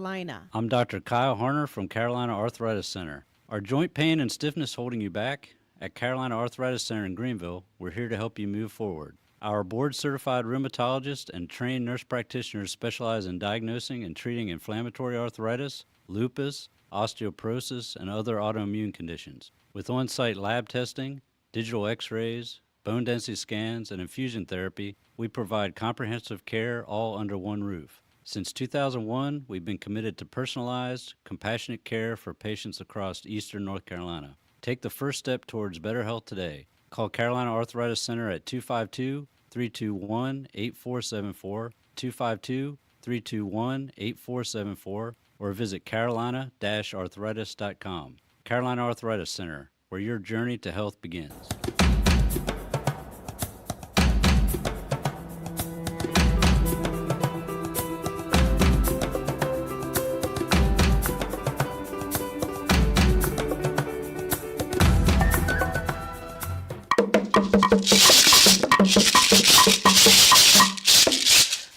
Carolina. I'm Dr. Kyle Harner from Carolina Arthritis Center. Are joint pain and stiffness holding you back? At Carolina Arthritis Center in Greenville, we're here to help you move forward. Our board-certified rheumatologist and trained nurse practitioners specialize in diagnosing and treating inflammatory arthritis, lupus, osteoporosis, and other autoimmune conditions. With on-site lab testing, digital x-rays, bone density scans, and infusion therapy, we provide comprehensive care all under one roof. Since 2001, we've been committed to personalized, compassionate care for patients across eastern North Carolina. Take the first step towards better health today. Call Carolina Arthritis Center at 252-321-8474, 252-321-8474, or visit carolina-arthritis.com. Carolina Arthritis Center, where your journey to health begins.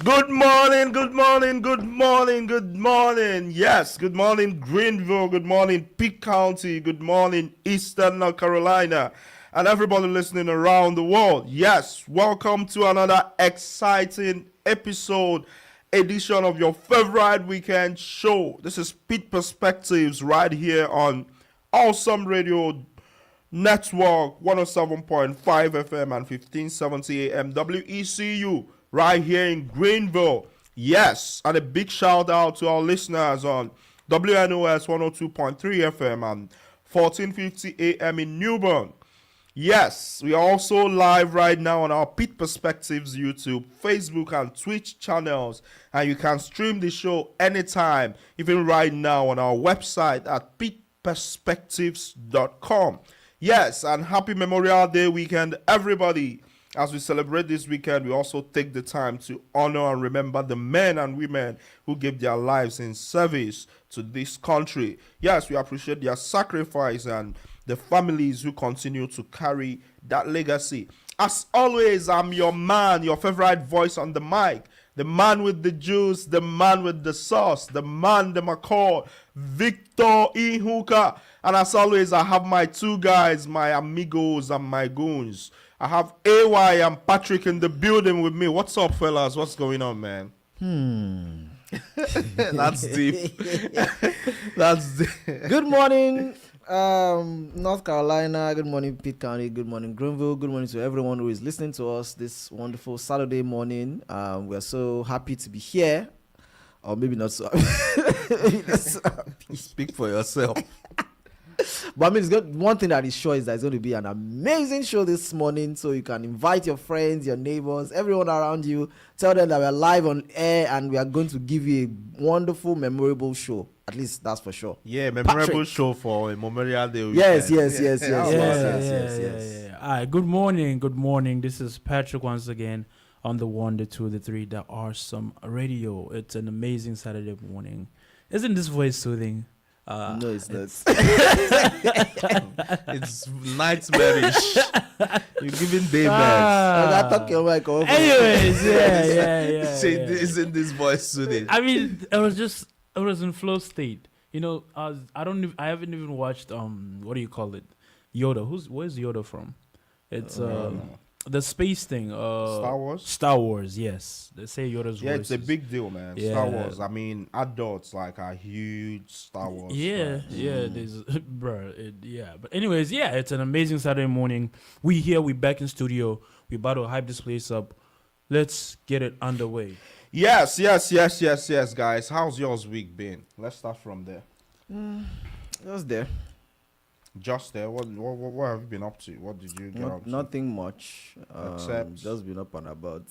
Good morning, good morning, good morning, good morning. Yes, good morning, Greenville. Good morning, Pitt County. Good morning, Eastern North Carolina. And everybody listening around the world. Yes, welcome to another exciting edition of your favorite weekend show. This is Pitt Perspectives right here on Awesome Radio Network 107.5 FM and 1570 AM WECU. Right here in Greenville. Yes, and a big shout out to our listeners on WNOS 102.3 FM and 1450 AM in Newbern. Yes, we are also live right now on our Pitt Perspectives YouTube, Facebook, and Twitch channels. And you can stream the show anytime, even right now on our website at pittperspectives.com. Yes, and happy Memorial Day weekend, everybody. As we celebrate this weekend, we also take the time to honor and remember the men and women who gave their lives in service to this country. Yes, we appreciate their sacrifice and the families who continue to carry that legacy. As always, I'm your man, your favorite voice on the mic, the man with the juice, the man with the sauce, the man them I call Victor Ihuka. And as always, I have my two guys, my amigos and my goons. I have AY and Patrick in the building with me. What's up, fellas? What's going on, man? That's deep. That's deep. Good morning, North Carolina. Good morning, Pitt County. Good morning, Greenville. Good morning to everyone who is listening to us this wonderful Saturday morning. We're so happy to be here. Or maybe not so happy. Speak for yourself. But I mean, it's good. One thing that is sure is that it's going to be an amazing show this morning. So you can invite your friends, your neighbors, everyone around you. Tell them that we're live on air and we are going to give you a wonderful, memorable show. At least that's for sure. Yeah, memorable Patrick. Show for a Memorial Day weekend. Yes. All right, good morning. This is Patrick once again on the 1, the 2, the 3, the Awesome Radio. It's an amazing Saturday morning. Isn't this voice soothing? No, it's not. It's nightmarish. You're giving daybeds. Anyways, yeah. Say, isn't this voice soothing? I mean, I was in flow state. You know, I haven't even watched what do you call it? Yoda. Where's Yoda from? It's the space thing. Star Wars? Star Wars, yes. They say Yoda's voice. It's a big deal, man. Yeah. Star Wars. I mean, adults are huge Star Wars. Yeah. There's, But anyways, it's an amazing Saturday morning. We back in studio. We about to hype this place up. Let's get it underway. Yes, guys. How's yours week been? Let's start from there. Just there. Just there. What have you been up to? What did you get up to? Nothing much. Except just been up and about.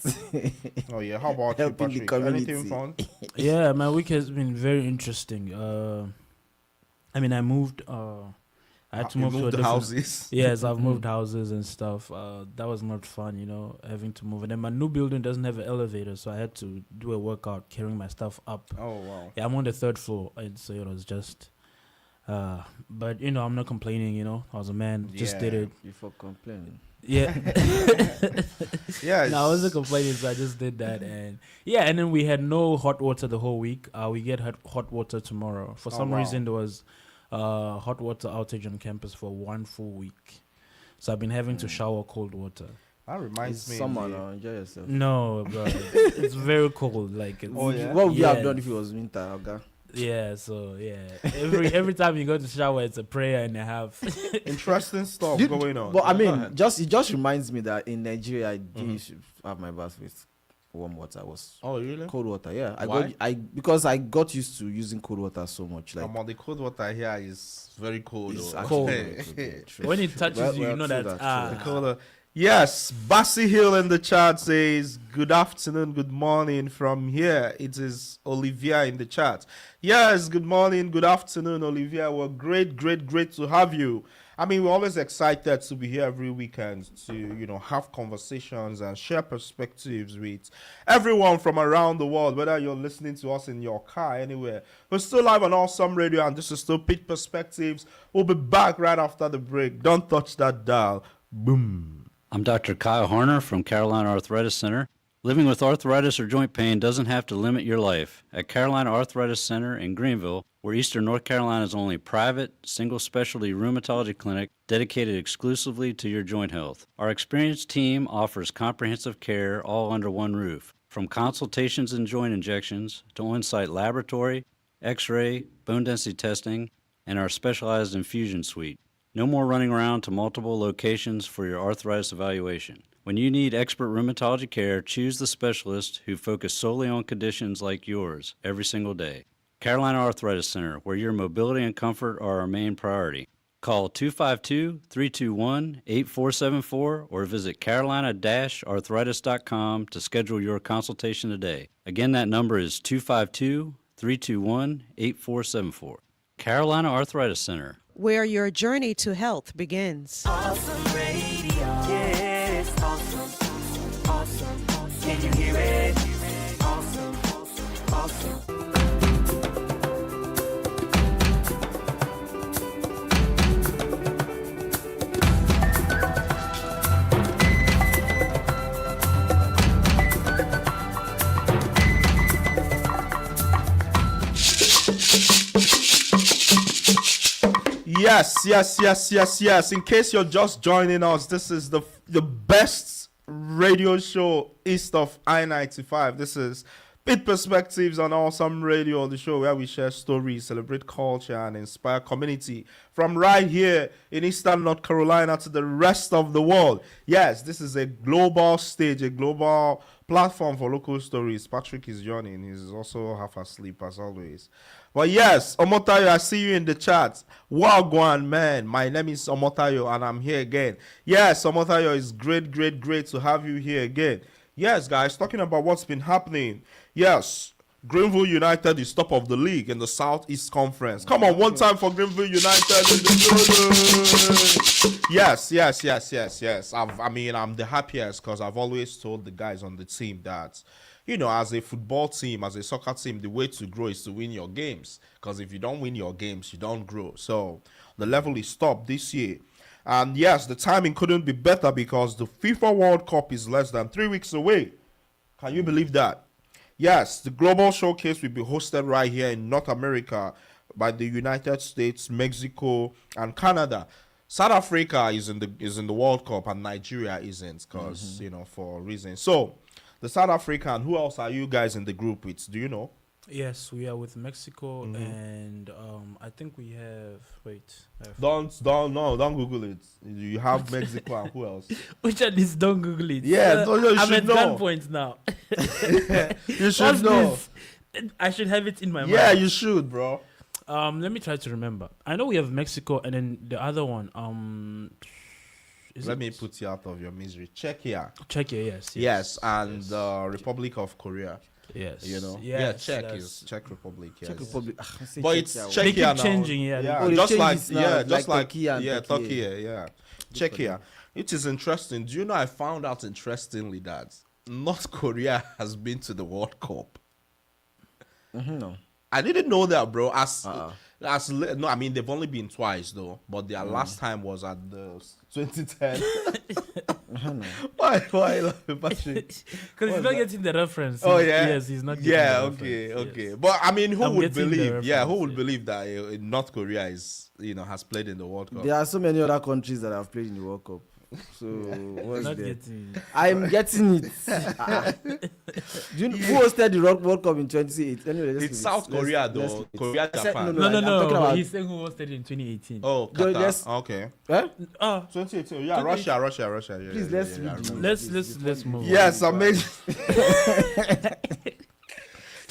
Oh yeah. How about you, Patrick? Anything fun? Yeah, my week has been very interesting. I mean, I moved. I had to move to a different houses. Yes, I've moved houses and stuff. That was not fun, having to move. And then my new building doesn't have an elevator, so I had to do a workout carrying my stuff up. Oh wow. Yeah, I'm on the 3rd floor, and so it's just. But I'm not complaining. I was a man, just did it. Before complaining. Yeah. Yeah. No, I wasn't complaining, so I just did that, and then we had no hot water the whole week. We get hot water tomorrow. For some wow. reason, there was hot water outage on campus for 1 full week, so I've been having to shower cold water. That reminds It's me. summer now. Enjoy yourself. No, bro, it's very cold. Like, it's, Oh, yeah? What would you have Yeah. done if it was winter, okay? yeah. So every time you go to shower, it's a prayer and a half. Interesting stuff Dude, going on. But I Yeah, go mean, ahead. it just reminds me that in Nigeria, I do used to have my bath with warm water. Was Oh, really? cold water. Yeah, Why? because I got used to using cold water so much. Like The cold water here is very cold. it's though. cold. True. When it touches you, you know true that. true. Colder. Yes, Bassy Hill in the chat says, good afternoon, good morning from here. It is Olivia in the chat. Yes, good morning, good afternoon, Olivia. We're great to have you. I mean, we're always excited to be here every weekend to, have conversations and share perspectives with everyone from around the world, whether you're listening to us in your car, anywhere. We're still live on Awesome Radio, and this is still Pitt Perspectives. We'll be back right after the break. Don't touch that dial. Boom. I'm Dr. Kyle Harner from Carolina Arthritis Center. Living with arthritis or joint pain doesn't have to limit your life. At Carolina Arthritis Center in Greenville, we're Eastern North Carolina's only private, single-specialty rheumatology clinic dedicated exclusively to your joint health. Our experienced team offers comprehensive care all under one roof, from consultations and joint injections to on-site laboratory, x-ray, bone density testing, and our specialized infusion suite. No more running around to multiple locations for your arthritis evaluation. When you need expert rheumatology care, choose the specialist who focus solely on conditions like yours every single day. Carolina Arthritis Center, where your mobility and comfort are our main priority. Call 252-321-8474 or visit carolina-arthritis.com to schedule your consultation today. Again, that number is 252-321-8474. Carolina Arthritis Center. Where your journey to health begins. Awesome radio. Yes, awesome. Awesome. Can you hear it? Awesome. Awesome. Yes. In case you're just joining us, this is the best radio show east of I-95. This is Pitt Perspectives on Awesome Radio, the show where we share stories, celebrate culture, and inspire community from right here in Eastern North Carolina to the rest of the world. Yes, this is a global stage, a global platform for local stories. Patrick is yawning. He's also half asleep as always. But yes, Omotayo, I see you in the chat. Wagwan, man. My name is Omotayo, and I'm here again. Yes, Omotayo, it's great to have you here again. Yes, guys, talking about what's been happening. Yes, Greenville United is top of the league in the Southeast Conference. Come on, one time for Greenville United in the building. Yes. I'm the happiest because I've always told the guys on the team that, as a football team, as a soccer team, the way to grow is to win your games. Because if you don't win your games, you don't grow. So the level is top this year. And yes, the timing couldn't be better because the FIFA World Cup is less than 3 weeks away. Can you believe that? Yes, the global showcase will be hosted right here in North America by the United States, Mexico, and Canada. South Africa is in the World Cup and Nigeria isn't because, for reasons. So, the South African, who else are you guys in the group with? Do you know? Yes, we are with Mexico, and I think we have. Don't Google it. You have Mexico and who else? Which one is? Don't Google it. Yeah, you I'm should at know. gunpoint now. You should know. I should have it in my mind. Yeah, you should, bro. Let me try to remember. I know we have Mexico, and then the other one. Let me put you out of your misery. Czechia. Czechia, Yes, and Republic of Korea. Yes. Yes, Czech Republic. Yes. Czech Republic. But it's They Czechia keep now. changing, yeah. Yeah, Oh, they just change like it now, just like Turkey and Turkey, Turkey. yeah. Czechia. It is interesting. Do you know I found out interestingly that North Korea has been to the World Cup? No. I didn't know that, bro. No, I mean they've only been twice though, but their last time was at the 2010. Why laughing, Patrick? Because he's not getting the reference. Oh He's- yeah, Yes, he's not getting yeah. the Okay, reference, okay. yes. But I mean, who I'm would getting the believe? Yeah, who reference, would yeah. believe that North Korea is has played in the World Cup? There are so many other countries that have played in the World Cup. So what's Not there? getting I'm getting it. Do you know, who hosted the World Cup in 2008? Anyway, let's It's leave South it. Let's- Korea let's though. leave it. Korea, I said- Japan. No, I'm talking but about- he's saying who hosted it in 2018. Oh, Yo, Qatar. let's- Okay. Eh? 2018. Yeah, Russia. Yeah, Please, yeah, let's yeah, I read the- remember. Let's move. Yes, amazing.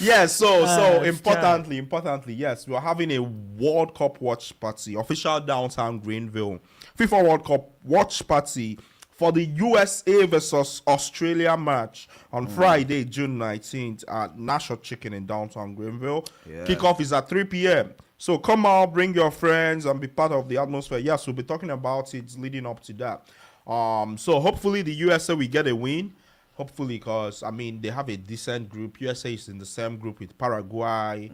Yes, so it's importantly, yes, we're having a World Cup watch party, official downtown Greenville, FIFA World Cup watch party for the USA versus Australia match on Friday, June 19th at National Chicken in downtown Greenville. Yeah. Kickoff is at 3 p.m. So come out, bring your friends, and be part of the atmosphere. Yes, we'll be talking about it leading up to that. So hopefully the USA will get a win. Hopefully, because I mean they have a decent group. USA is in the same group with Paraguay,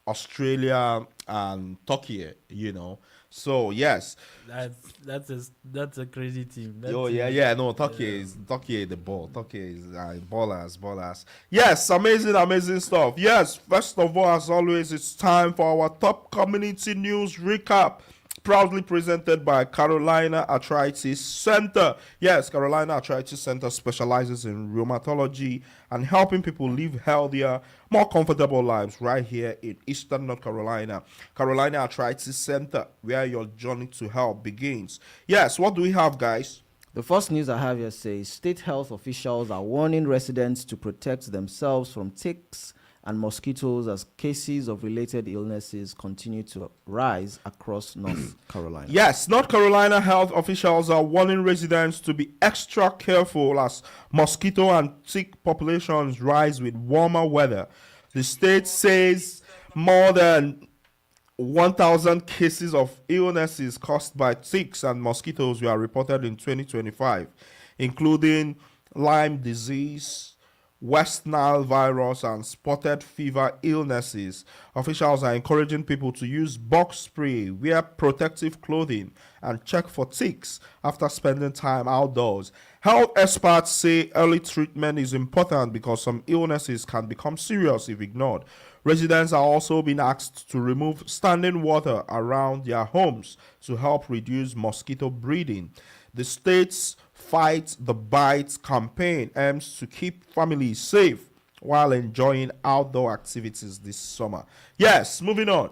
Australia, and Turkey. You know, so yes. That's a crazy team. Oh yeah. No, Turkey is the ball. Turkey is ballers. Yes, amazing stuff. Yes, first of all, as always, it's time for our top community news recap. Proudly presented by Carolina Arthritis Center. Yes, Carolina Arthritis Center specializes in rheumatology and helping people live healthier, more comfortable lives right here in Eastern North Carolina. Carolina Arthritis Center, where your journey to health begins. Yes, what do we have, guys? The first news I have here says state health officials are warning residents to protect themselves from ticks and mosquitoes as cases of related illnesses continue to rise across North Carolina. Yes, North Carolina health officials are warning residents to be extra careful as mosquito and tick populations rise with warmer weather. The state says more than 1,000 cases of illnesses caused by ticks and mosquitoes were reported in 2025, including Lyme disease, West Nile virus, and spotted fever illnesses. Officials are encouraging people to use bug spray, wear protective clothing, and check for ticks after spending time outdoors. Health experts say early treatment is important because some illnesses can become serious if ignored. Residents are also being asked to remove standing water around their homes to help reduce mosquito breeding. The state's Fight the Bite campaign aims to keep families safe while enjoying outdoor activities this summer. Yes, moving on.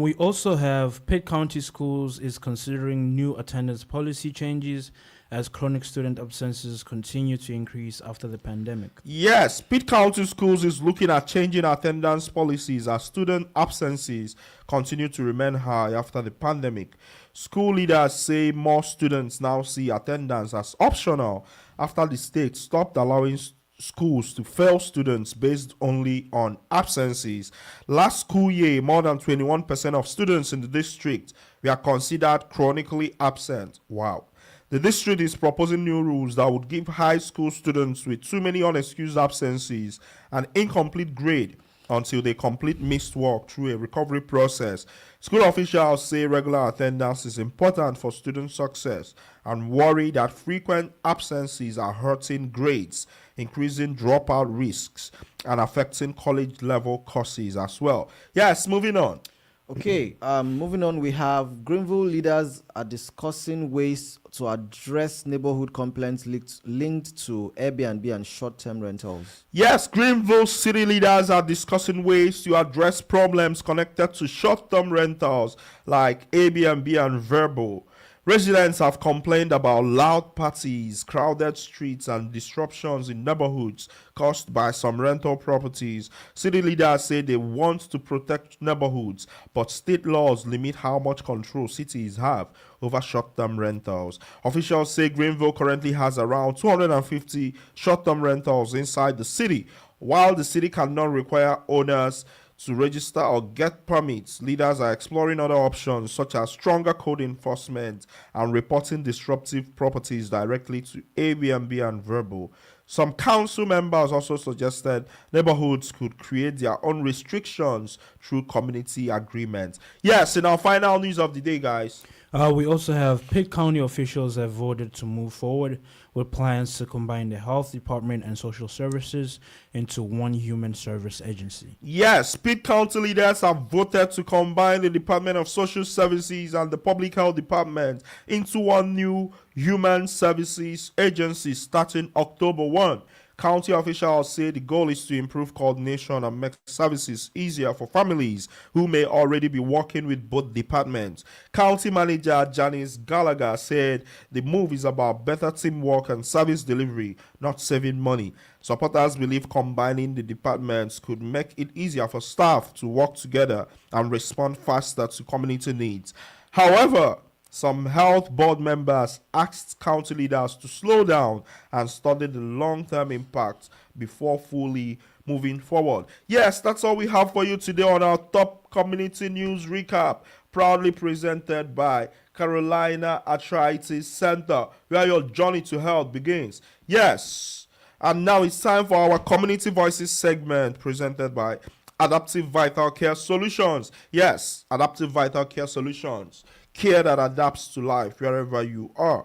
We also have Pitt County Schools is considering new attendance policy changes as chronic student absences continue to increase after the pandemic. Yes, Pitt County Schools is looking at changing attendance policies as student absences continue to remain high after the pandemic. School leaders say more students now see attendance as optional after the state stopped allowing schools to fail students based only on absences. Last school year, more than 21% of students in the district were considered chronically absent. Wow. The district is proposing new rules that would give high school students with too many unexcused absences an incomplete grade until they complete missed work through a recovery process. School officials say regular attendance is important for student success and worry that frequent absences are hurting grades, increasing dropout risks, and affecting college level courses as well. Yes, moving on. Okay, moving on, we have Greenville leaders are discussing ways to address neighborhood complaints linked to Airbnb and short-term rentals. Yes, Greenville city leaders are discussing ways to address problems connected to short-term rentals like Airbnb and Verbal. Residents have complained about loud parties, crowded streets, and disruptions in neighborhoods caused by some rental properties. City leaders say they want to protect neighborhoods, but state laws limit how much control cities have over short-term rentals. Officials say Greenville currently has around 250 short-term rentals inside the city. While the city cannot require owners to register or get permits, leaders are exploring other options such as stronger code enforcement and reporting disruptive properties directly to Airbnb and Verbal. Some council members also suggested neighborhoods could create their own restrictions through community agreements. Yes, in our final news of the day, guys. We also have Pitt County officials have voted to move forward with plans to combine the health department and social services into one human service agency. Yes, Pitt County leaders have voted to combine the Department of Social Services and the Public Health Department into one new human services agency starting October 1. County officials say the goal is to improve coordination and make services easier for families who may already be working with both departments. County manager Janice Gallagher said the move is about better teamwork and service delivery, not saving money. Supporters believe combining the departments could make it easier for staff to work together and respond faster to community needs. However, some health board members asked county leaders to slow down and study the long-term impact before fully moving forward. Yes, that's all we have for you today on our top community news recap, proudly presented by Carolina Arthritis Center, where your journey to health begins. Yes, and now it's time for our Community Voices segment presented by Adaptive Vital Care Solutions. Yes, Adaptive Vital Care Solutions. Care that adapts to life wherever you are.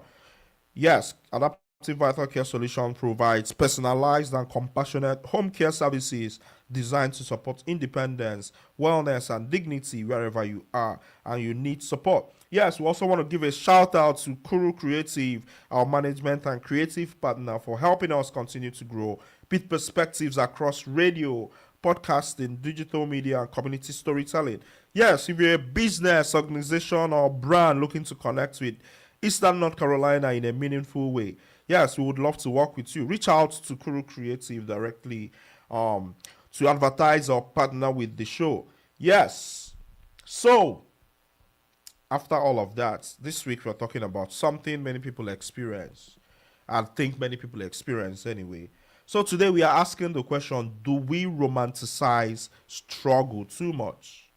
Yes, Adaptive Vital Care Solution provides personalized and compassionate home care services designed to support independence, wellness, and dignity wherever you are and you need support. Yes, we also want to give a shout out to Kuru Creative, our management and creative partner, for helping us continue to grow Pitt perspectives across radio, podcasting, digital media, and community storytelling. Yes, if you're a business, organization, or brand looking to connect with Eastern North Carolina in a meaningful way, yes, we would love to work with you. Reach out to Kuru Creative directly to advertise or partner with the show. Yes. So, after all of that, this week we're talking about something many people experience. I think many people experience anyway. So today we are asking the question, do we romanticize struggle too much?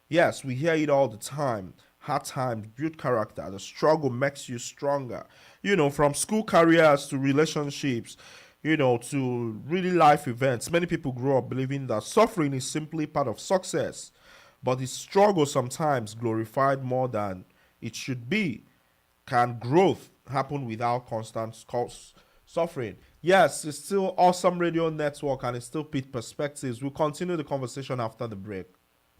Yes, we hear it all the time. Hard times build character. The struggle makes you stronger. You know, from school careers to relationships, you know, to really life events. Many people grow up believing that suffering is simply part of success. But the struggle sometimes glorified more than it should be. Can growth happen without constant suffering? Yes, it's still Awesome Radio Network and it's still Pitt Perspectives. We'll continue the conversation after the break.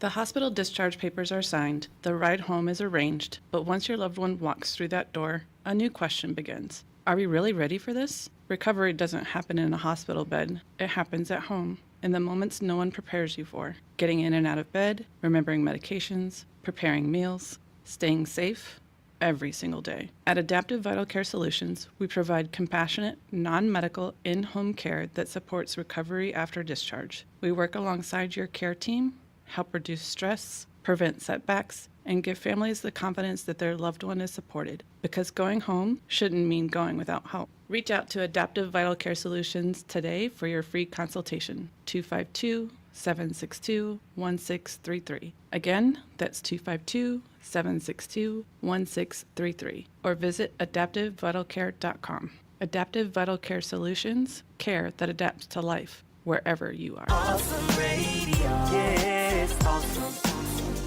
The hospital discharge papers are signed, the ride home is arranged, but once your loved one walks through that door, a new question begins. Are we really ready for this? Recovery doesn't happen in a hospital bed. It happens at home, in the moments no one prepares you for. Getting in and out of bed, remembering medications, preparing meals, staying safe, every single day. At Adaptive Vital Care Solutions, we provide compassionate, non-medical, in-home care that supports recovery after discharge. We work alongside your care team, help reduce stress, prevent setbacks, and give families the confidence that their loved one is supported, because going home shouldn't mean going without help. Reach out to Adaptive Vital Care Solutions today for your free consultation, 252-762-1633. Again, that's 252-762-1633, or visit adaptivevitalcare.com. Adaptive Vital Care Solutions, care that adapts to life wherever you are. Awesome radio. Yeah, it's awesome.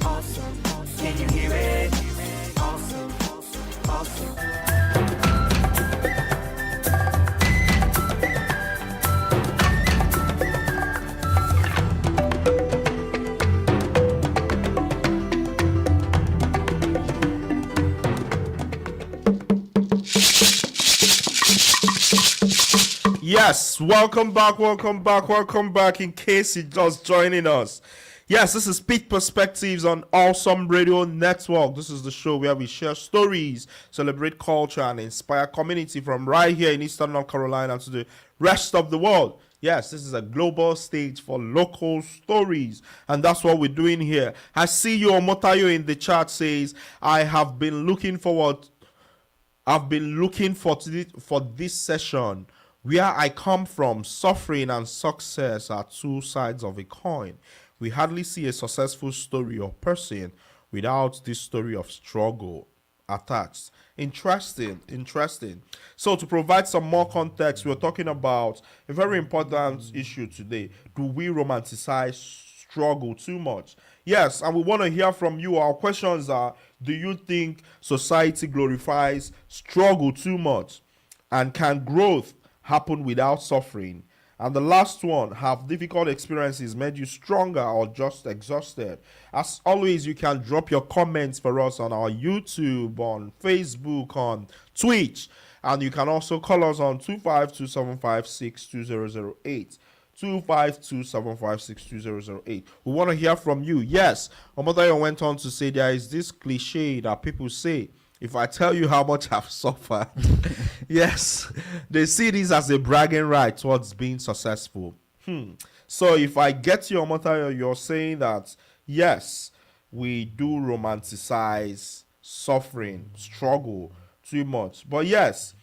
Awesome. Can you hear it? Awesome. Awesome. Yes, welcome back. In case you're just joining us. Yes, this is Pitt Perspectives on Awesome Radio Network. This is the show where we share stories, celebrate culture, and inspire community from right here in Eastern North Carolina to the rest of the world. Yes, this is a global stage for local stories, and that's what we're doing here. I see you, Omotayo, in the chat says, I've been looking for this session. Where I come from, suffering and success are two sides of a coin. We hardly see a successful story or person without this story of struggle attached. Interesting. So to provide some more context, we're talking about a very important issue today. Do we romanticize struggle too much? Yes, and we want to hear from you. Our questions are: do you think society glorifies struggle too much? And can growth happen without suffering? And the last one, have difficult experiences made you stronger or just exhausted? As always, you can drop your comments for us on our YouTube, on Facebook, on Twitch. And you can also call us on 252-756-2008. 252-756-2008. We want to hear from you. Yes, Omotayo went on to say there is this cliche that people say, if I tell you how much I've suffered, yes, they see this as a bragging right towards being successful. So if I get you, Omotayo, you're saying that, yes, we do romanticize suffering, struggle too much. But yes,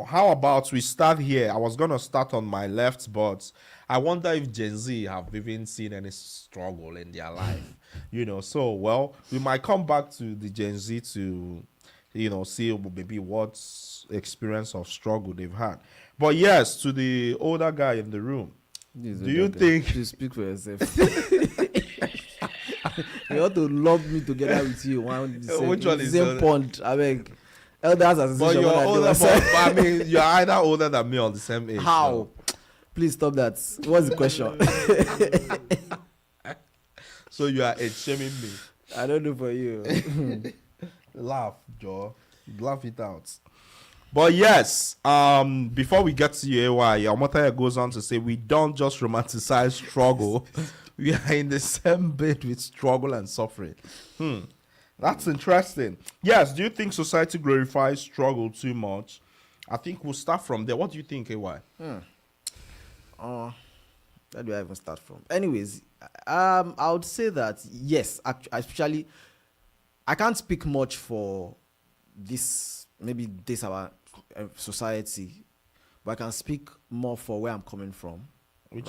how about we start here? I was going to start on my left, but I wonder if Gen Z have even seen any struggle in their life. So, well, we might come back to the Gen Z to see maybe what experience of struggle they've had. But yes, to the older guy in the room, do you think... You speak for yourself. You ought to love me together with you. Which one is same pond? I beg. Elders Association. But you're older, I mean, you're either older than me or the same age. How? So. Please stop that. What's the question? So you are shaming me. I don't know for you. Laugh, Joe. Laugh it out. But yes, before we get to you, AY, Omotaya goes on to say we don't just romanticize struggle. We are in the same bed with struggle and suffering. That's interesting. Yes, do you think society glorifies struggle too much? I think we'll start from there. What do you think, AY? Where do I even start from? Anyways, I would say that yes, actually, I can't speak much for this, maybe this our society, but I can speak more for where I'm coming from, which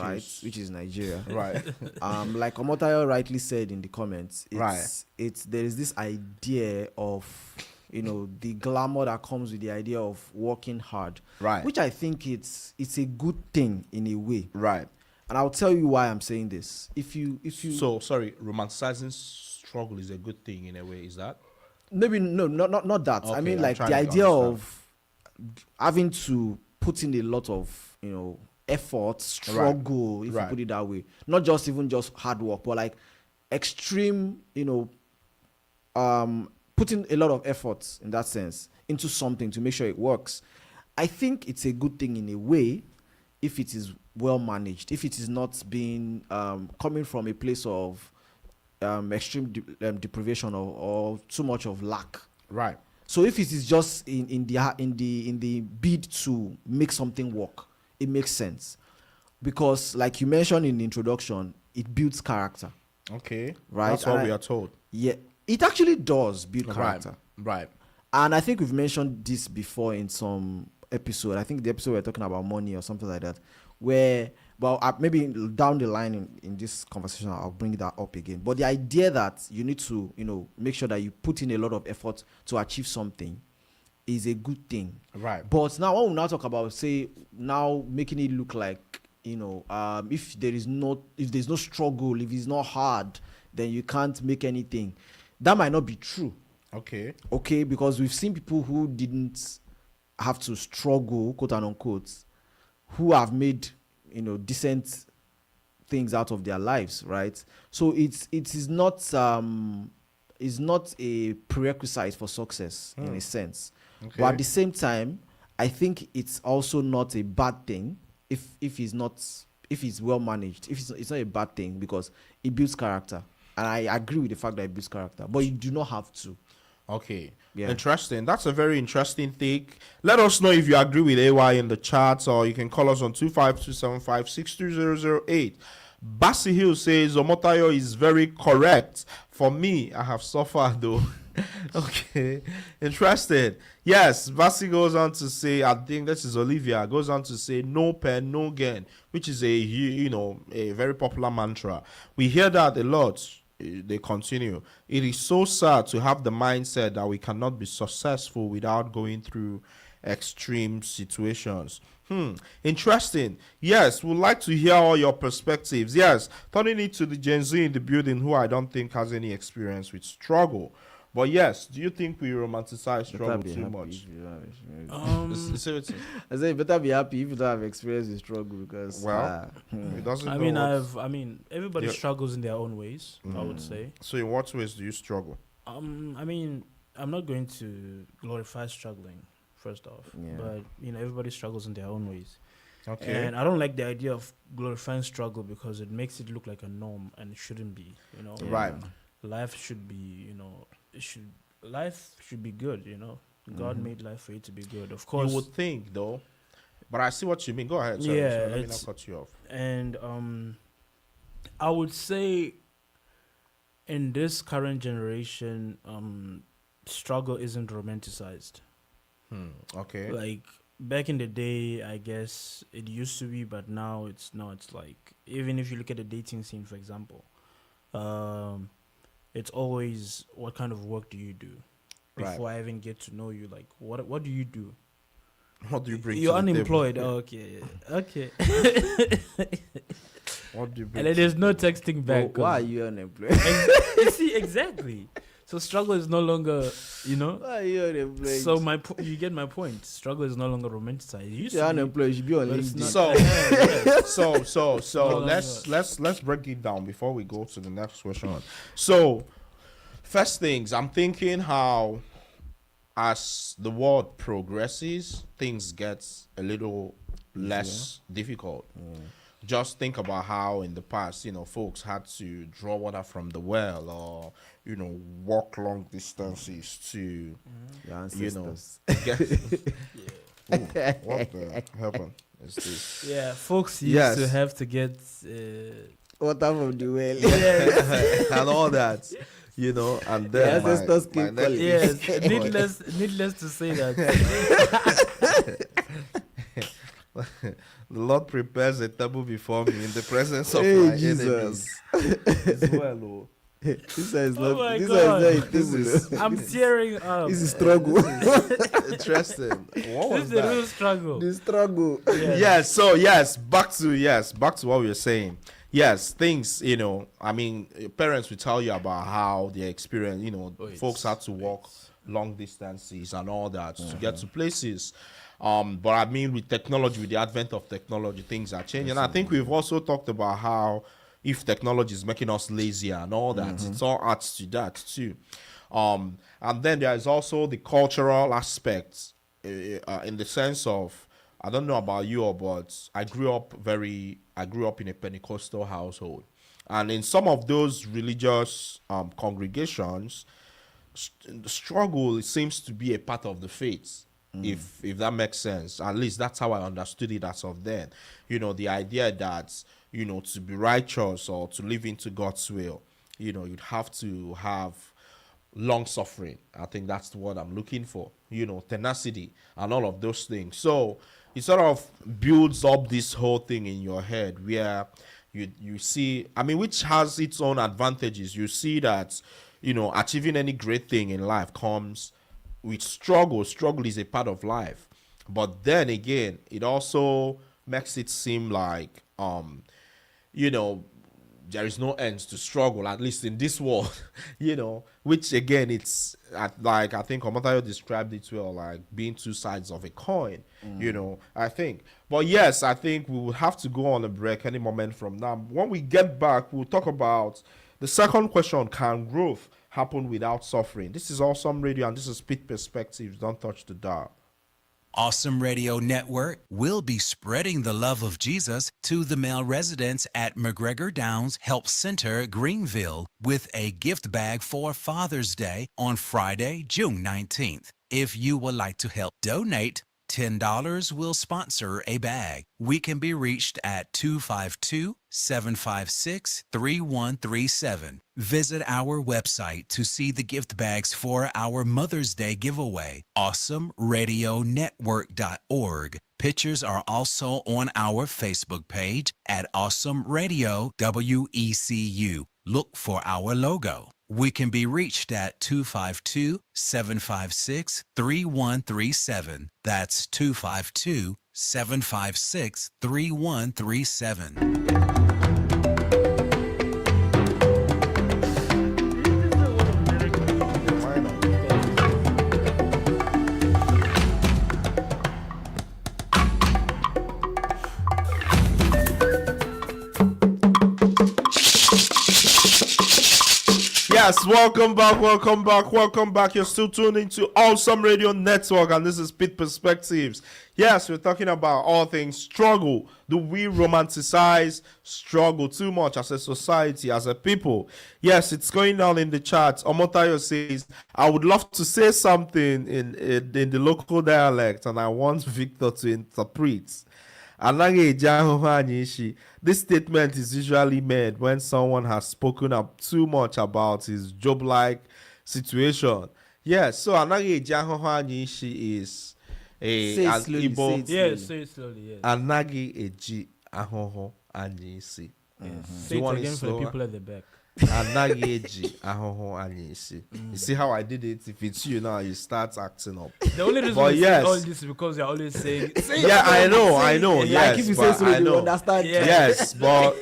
is Nigeria. Right. Like Omotayo rightly said in the comments, there is this idea of, the glamour that comes with the idea of working hard, right? Which I think it's a good thing in a way, right? And I'll tell you why I'm saying this. If you romanticizing struggle is a good thing in a way, is that? Maybe not that. Okay, I mean, like the idea of having to put in a lot of effort, struggle, if you put it that way. Not just hard work, but like extreme, putting a lot of effort in that sense into something to make sure it works. I think it's a good thing in a way if it is well managed, if it is not being coming from a place of extreme deprivation or too much of lack. Right. So if it is just in the bid to make something work, it makes sense, because like you mentioned in the introduction, it builds character. Okay. Right. That's what we are told. Yeah, it actually does build character. Right. And I think we've mentioned this before in some episode. I think the episode we're talking about money or something like that, where, well, maybe down the line in this conversation, I'll bring that up again. But the idea that you need to, make sure that you put in a lot of effort to achieve something is a good thing. Right. But now, when we now talk about, say, now making it look like, if there's no struggle, if it's not hard, then you can't make anything. That might not be true. Okay. Okay, because we've seen people who didn't have to struggle, quote and unquote, who have made, decent things out of their lives, right? So it is not a prerequisite for success in a sense. Okay. But at the same time, I think it's also not a bad thing if it's well managed. If it's not a bad thing, because it builds character. And I agree with the fact that it builds character, but you do not have to. Okay. Yeah. Interesting. That's a very interesting take. Let us know if you agree with AY in the chat, or you can call us on 25275620008. Bassi Hill says Omotayo is very correct. For me, I have suffered though. Okay. Interesting. Yes, Bassi goes on to say, I think this is Olivia, goes on to say no pain, no gain, which is a very popular mantra. We hear that a lot. They continue. It is so sad to have the mindset that we cannot be successful without going through extreme situations. Interesting. Yes, we'd like to hear all your perspectives. Yes, turning it to the Gen Z in the building who I don't think has any experience with struggle. But yes, do you think we romanticize struggle too much? I say better be happy if you don't have experience with struggle because It doesn't. I know mean, what- everybody Yeah. struggles in their own ways. I would say. So, in what ways do you struggle? I mean, I'm not going to glorify struggling. First off, but everybody struggles in their own ways. Okay. And I don't like the idea of glorifying struggle because it makes it look like a norm and it shouldn't be. Right. Life should be, life should be good. God made life for you to be good. Of course, You would think, though. But I see what you mean. Go ahead. Sorry, Yeah, let me not it's- cut you off. and I would say in this current generation, struggle isn't romanticized. Okay. Like back in the day, I guess it used to be, but now it's not. It's like even if you look at the dating scene, for example, it's always what kind of work do you do Right. before I even get to know you. Like what do you do? What do you bring? You're to the unemployed. Table? Oh, okay, okay. What do you bring? And then there's no texting back. why are 'cause- you unemployed? You see exactly. So struggle is no longer, Why are you unemployed? So you get my point. Struggle is no longer romanticized. It used you're to be, unemployed. You should be on but it's LinkedIn. not. So, Yeah. so No, let's break it down before we go to the next question. So, first things, I'm thinking how, as the world progresses, things get a little less difficult. Just think about how in the past, folks had to draw water from the well or, walk long distances to, Your ancestors. get. Ooh, what the heaven is this? Yeah, folks used Yes. to have to get. Water from the well. And all that, and The then ancestors my keep neck calling. Yes, is- needless to say that. The Lord prepares a table before me in the presence of Hey, my Jesus. enemies. As well, oh. This is Oh not. my This God. is not. This is I'm tearing up. This is struggle. interesting. What This was is the real that? struggle. The struggle. Yes. So back to what we were saying. Yes, things. I mean, your parents will tell you about how their experience. Folks had to walk long distances and all that to get to places. But I mean, with technology, with the advent of technology, things are changing. And I think we've also talked about how if technology is making us lazier and all that, it all adds to that too. And then there is also the cultural aspect in the sense of, I don't know about you, but I grew up in a Pentecostal household. And in some of those religious congregations, struggle struggle seems to be a part of the faith. If that makes sense, at least that's how I understood it as of then. The idea that to be righteous or to live into God's will, you'd have to have long suffering. I think that's what I'm looking for. Tenacity and all of those things. So it sort of builds up this whole thing in your head where you see, I mean, which has its own advantages. You see that achieving any great thing in life comes with struggle. Struggle is a part of life, but then again, it also makes it seem like there is no end to struggle, at least in this world. Which again, it's like I think Omotayo described it well, like being two sides of a coin. I think. But yes, I think we will have to go on a break any moment from now. When we get back, we'll talk about the second question: can growth happen without suffering? This is Awesome Radio, and this is Pitt Perspectives. Don't touch the dial. Awesome Radio Network will be spreading the love of Jesus to the male residents at McGregor Downs Help Center, Greenville, with a gift bag for Father's Day on Friday, June 19th. If you would like to help donate, $10 will sponsor a bag. We can be reached at 252-756-3137. Visit our website to see the gift bags for our Mother's Day giveaway, awesomeradionetwork.org. Pictures are also on our Facebook page at Awesome Radio WECU. look for our logo. We can be reached at 252-756-3137. That's 252-756-3137. Yes, welcome back, welcome back, welcome back. You're still tuned into Awesome Radio Network, and this is Pitt Perspectives. Yes, we're talking about all things struggle. Do we romanticize struggle too much as a society, as a people? Yes, it's going down in the chat. Omotayo says, I would love to say something in the local dialect, and I want Victor to interpret. This statement is usually made when someone has spoken up too much about his job-like situation. Yes, so Anage Jahohanishi is Say it an slowly, Igbo. say it Yes, say it slowly. Yes. Anage Eji Ahoho Anyisi. Say it again for the people at the back. Anage Eji Ahoho Anyisi. You see how I did it? If it's you now, you start acting up. The only reason But we yes. say all this is because you're always saying. Yeah, I know. Yes, Like if you say but so, I you know. understand. Yeah. Yes, but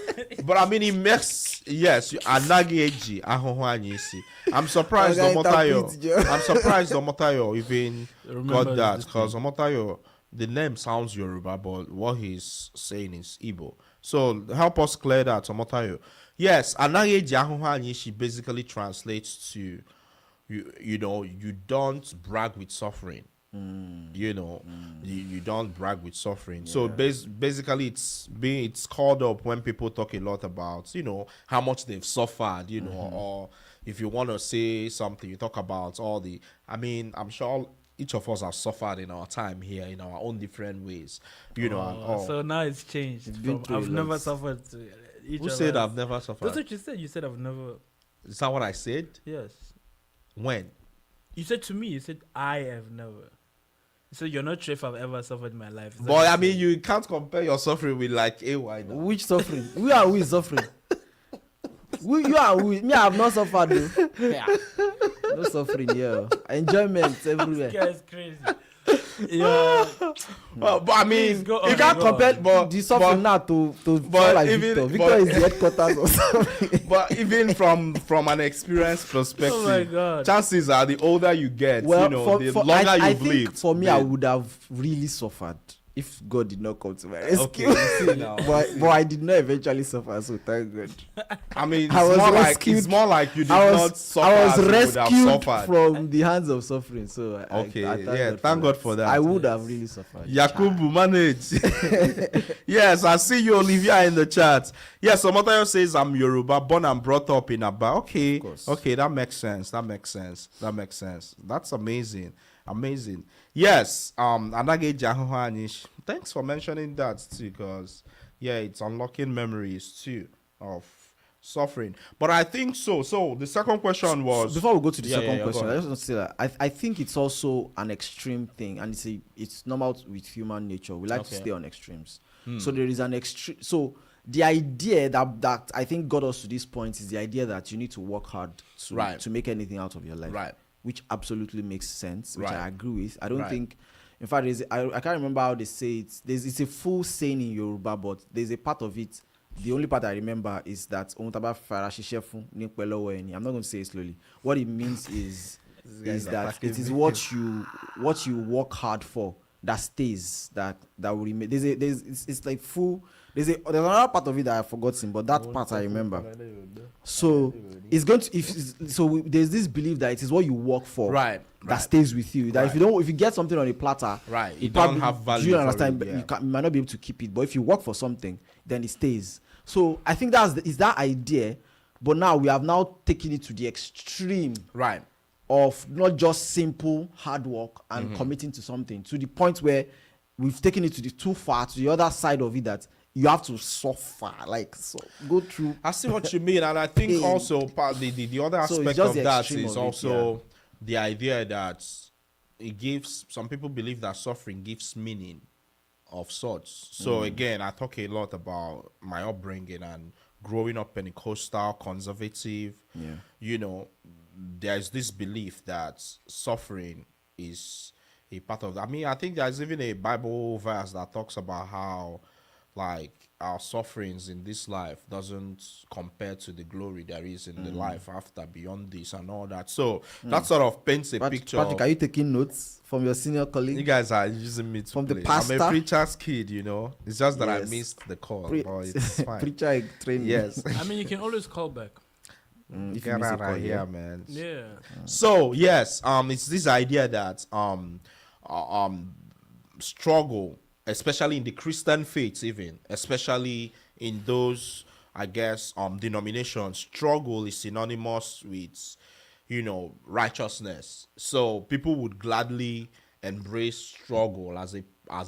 I mean, it makes Anageji Ahoho Anyisi. I'm surprised Okay, Omotayo. interpret, Joe. I'm surprised Omotayo even Remember got that this because Omotayo, the name sounds Yoruba, but what he's saying is Igbo. So help us clear that, Omotayo. Yes, Anageji Ahoho Anyisi basically translates to you know, you don't brag with suffering. You know, you don't brag with suffering. So basically, it's called up when people talk a lot about, you know, how much they've suffered, you know, or if you want to say something, you talk about all the. I mean, I'm sure each of us have suffered in our time here in our own different ways, you know. And all. So now it's changed. been From, through I've a never lot. suffered. To each Who of said us. I've never suffered? That's what you said. You said I've never. Is that what I said? Yes. When? You said to me. You said I have never. You said you're not sure if I've ever suffered in my life. Is that But what I you mean, said? you can't compare your suffering with like AY now. Which suffering? We are we suffering? You are we? Me, I have not suffered. Though. Yeah. No suffering here. Enjoyment everywhere. This guy is crazy. Yeah. But I mean, Please go you on, can't go compare. on. But The suffering now to fall like even- Victor. but- Victor is the headquarters of something. But even from an experience perspective, Oh my God. chances are the older you get, Well, you know, the longer I you've think lived. for me, I would have really suffered if God did not come to my rescue. Okay, you see now. but I did not eventually suffer, so thank God. I mean, I was rescued. it's more like you did I not was suffer I as was you would have rescued suffered. from the hands of suffering. So Okay, I yeah, thank God for that. I would have really suffered. Yakubu, manage. Yes, I see you, Olivia, in the chat. Yes, Omotayo says I'm Yoruba, born and brought up in Aba. Okay, course. okay, that makes sense. That's amazing. Yes, Anage Jahohanish. Thanks for mentioning that too, because yeah, it's unlocking memories too of suffering. But I think so. So the second question was Before we go to the Yeah, second yeah, question, go I ahead. just want to say that I think it's also an extreme thing, and it's normal with human nature. We like to Okay. stay on extremes. So there is an extreme. So the idea that I think got us to this point is the idea that you need to work hard Right. to make anything out of your life. Right. Which absolutely makes sense, which Right. I agree with. I don't Right. think, in fact, I can't remember how they say it. It's a full saying in Yoruba, but there's a part of it. The only part I remember is that I'm not going to say it slowly. What it means is guys are that packing it is me. what you work hard for that stays, that will remain. It's like full. There's another part of it that I've forgotten, but that part I remember. So it's going to there's this belief that it is what you work for Right, that right. stays with you. That Right. if you get something on a platter, Right, you it don't have value Do you for understand? it, But yeah. you might not be able to keep it. But if you work for something, then it stays. So I think is that idea. But now we have now taken it to the extreme right. of not just simple hard work and Mm-hmm. committing to something, to the point where we've taken it to the too far, to the other side of it, that you have to suffer, go through. I see what you mean, and I think Pain. also partly the other So it's aspect just of the that extreme is of it, also the idea that it gives some people believe that suffering gives meaning of sorts. So again, I talk a lot about my upbringing and growing up Pentecostal, conservative, you know, there's this belief that suffering is a part of that. I mean, I think there's even a Bible verse that talks about how, like, our sufferings in this life doesn't compare to the glory there is in the life after, beyond this and all that. So that sort of paints a picture. Patrick, are you taking notes from your senior colleague? You guys are using me to From the play. pastor? I'm a preacher's kid, you know. It's just that I Yes. missed the call, but it's fine. Preacher training. Yes. I mean, you can always call back. If you Get miss a out call, of here, man. Yeah. So yes, it's this idea that struggle, especially in the Christian faith, even especially in those, I guess, denominations, struggle is synonymous with, you know, righteousness. So people would gladly embrace struggle as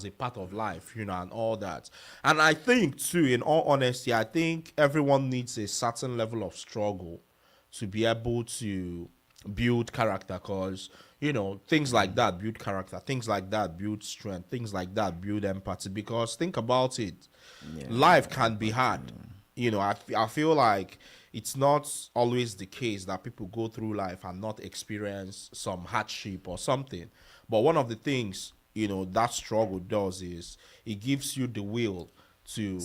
a part of life, you know, and all that. And I think too, in all honesty, I think everyone needs a certain level of struggle to be able to build character, because, you know, things like that build character, things like that build strength, things like that build empathy. Because think about it, life can be hard. You know, I feel like it's not always the case that people go through life and not experience some hardship or something. But one of the things, you know, that struggle does is it gives you the will to,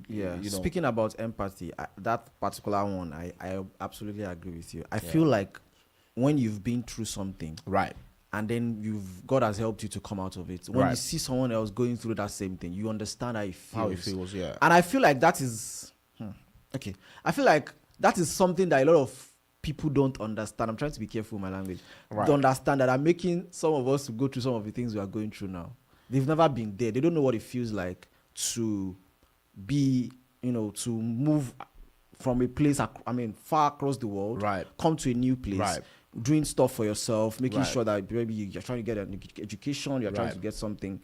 you know. Speaking about empathy, that particular one, I absolutely agree with you. I feel like when you've been through something, right, and then God has helped you to come out of it, when you Right. see someone else going through that same thing, you understand how it feels. how it feels, yeah. And I feel like that is okay. I feel like that is something that a lot of people don't understand. I'm trying to be careful with my language. Right. Don't understand that I'm making some of us to go through some of the things we are going through now. They've never been there. They don't know what it feels like to be, you know, to move from a place, far across the world, Right. come to a new place, Right. doing stuff for yourself, making Right. sure that maybe you're trying to get an education, you're trying Right. to get something.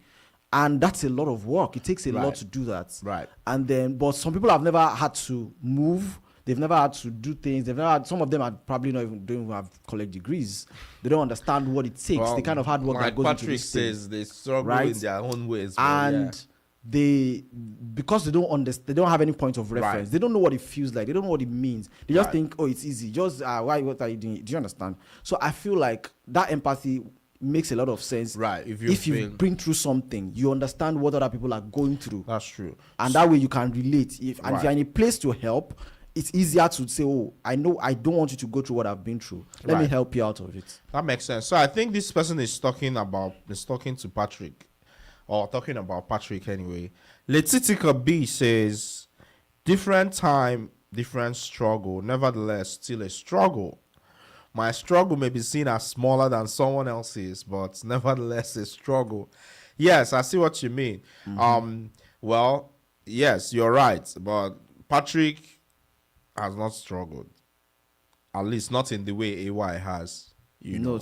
And that's a lot of work. It takes a lot Right. to do that. Right. And then, but some people have never had to move. They've never had to do things. They've never had, some of them are probably don't even have college degrees. They don't understand what it takes. Well, the kind of hard work like that goes into Patrick this thing. says, they struggle Right? in their own ways. Well, And they, because they don't understand, they don't have any point of reference. Right. They don't know what it feels like. They don't know what it means. They just Right. think, oh, it's easy. Just why? What are you doing? Do you understand? So I feel like that empathy makes a lot of sense. Right. If If you you've been through something, you understand what other people are going through, that's true. and that way you can relate. If Right. you're in a place to help, it's easier to say, oh, I know I don't want you to go through what I've been through. Let me Right. help you out of it. That makes sense. So I think this person is talking to Patrick, or talking about Patrick anyway. Letitica B says, different time, different struggle. Nevertheless, still a struggle. My struggle may be seen as smaller than someone else's, but nevertheless a struggle. Yes, I see what you mean. Well, yes, you're right. But Patrick has not struggled. At least not in the way AY has. You know.